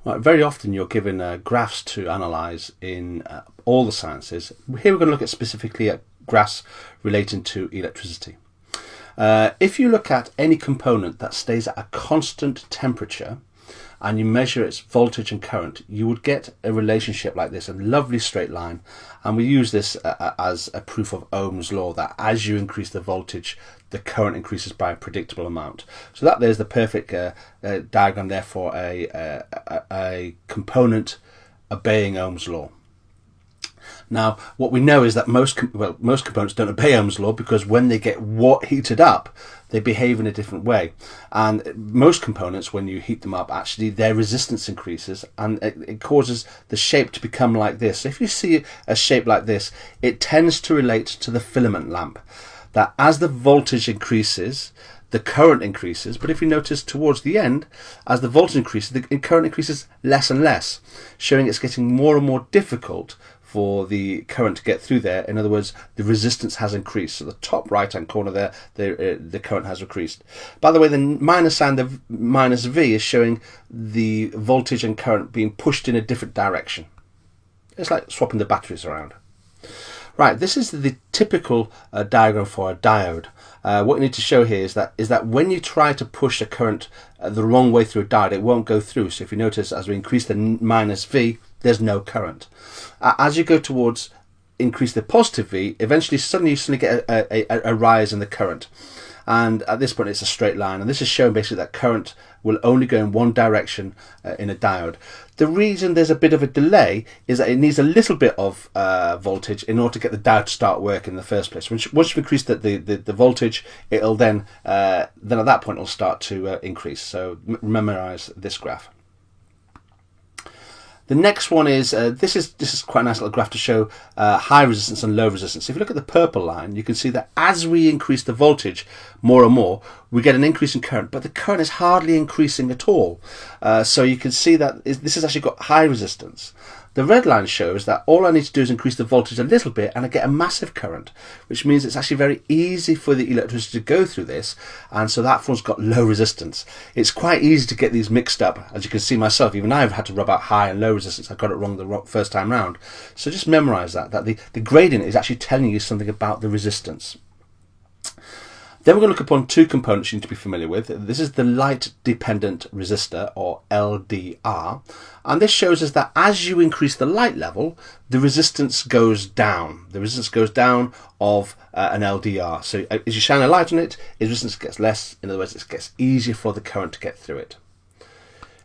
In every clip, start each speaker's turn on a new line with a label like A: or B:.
A: Right, very often you're given graphs to analyse in all the sciences. Here we're going to look at specifically at graphs relating to electricity. If you look at any component that stays at a constant temperature and you measure its voltage and current, you would get a relationship like this, a lovely straight line. And we use this as a proof of Ohm's law, that as you increase the voltage, the current increases by a predictable amount. So that there's the perfect diagram there for a component obeying Ohm's law. Now, what we know is that most components don't obey Ohm's law, because when they get heated up, they behave in a different way. And most components, when you heat them up, actually their resistance increases, and it causes the shape to become like this. So if you see a shape like this, it tends to relate to the filament lamp, that as the voltage increases, the current increases. But if you notice towards the end, as the voltage increases, the current increases less and less, showing it's getting more and more difficult for the current to get through there. In other words, the resistance has increased. So the top right hand corner there, the current has increased. By the way, the minus sign, the minus V, is showing the voltage and current being pushed in a different direction. It's like swapping the batteries around. Right, this is the typical diagram for a diode. What you need to show here is that when you try to push a current the wrong way through a diode, it won't go through. So if you notice, as we increase the minus V, there's no current. As you go towards increase the positive V, eventually suddenly you get a rise in the current. And at this point it's a straight line, and this is showing basically that current will only go in one direction in a diode. The reason there's a bit of a delay is that it needs a little bit of voltage in order to get the diode to start working in the first place. Once you've increased the voltage, it'll then at that point it'll start to increase. So memorize this graph. The next one is, this is quite a nice little graph to show high resistance and low resistance. If you look at the purple line, you can see that as we increase the voltage more and more, we get an increase in current, but the current is hardly increasing at all. So you can see that this has actually got high resistance. The red line shows that all I need to do is increase the voltage a little bit and I get a massive current, which means it's actually very easy for the electricity to go through this, and so that one's got low resistance. It's quite easy to get these mixed up. As you can see myself, even I've had to rub out high and low resistance. I got it wrong the first time round. So just memorize that the gradient is actually telling you something about the resistance. Then we're going to look upon two components you need to be familiar with. This is the light dependent resistor, or LDR, and this shows us that as you increase the light level, the resistance goes down. The resistance goes down of an LDR. So as you shine a light on it, its resistance gets less. In other words, it gets easier for the current to get through it.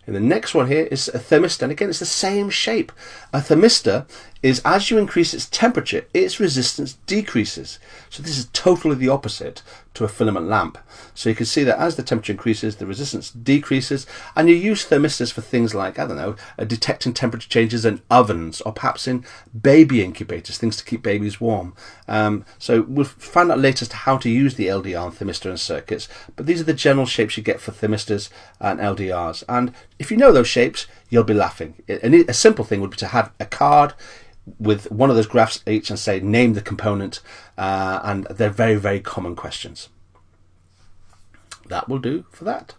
A: And the next one here is a thermistor, and again it's the same shape. A thermistor is, as you increase its temperature, its resistance decreases. So this is totally the opposite to a filament lamp. So you can see that as the temperature increases, the resistance decreases, and you use thermistors for things like, I don't know, detecting temperature changes in ovens, or perhaps in baby incubators, things to keep babies warm. So we'll find out later as to how to use the LDR and thermistor in circuits, but these are the general shapes you get for thermistors and LDRs. And if you know those shapes, you'll be laughing. A simple thing would be to have a card with one of those graphs each and say name the component, and they're very, very common questions. That will do for that.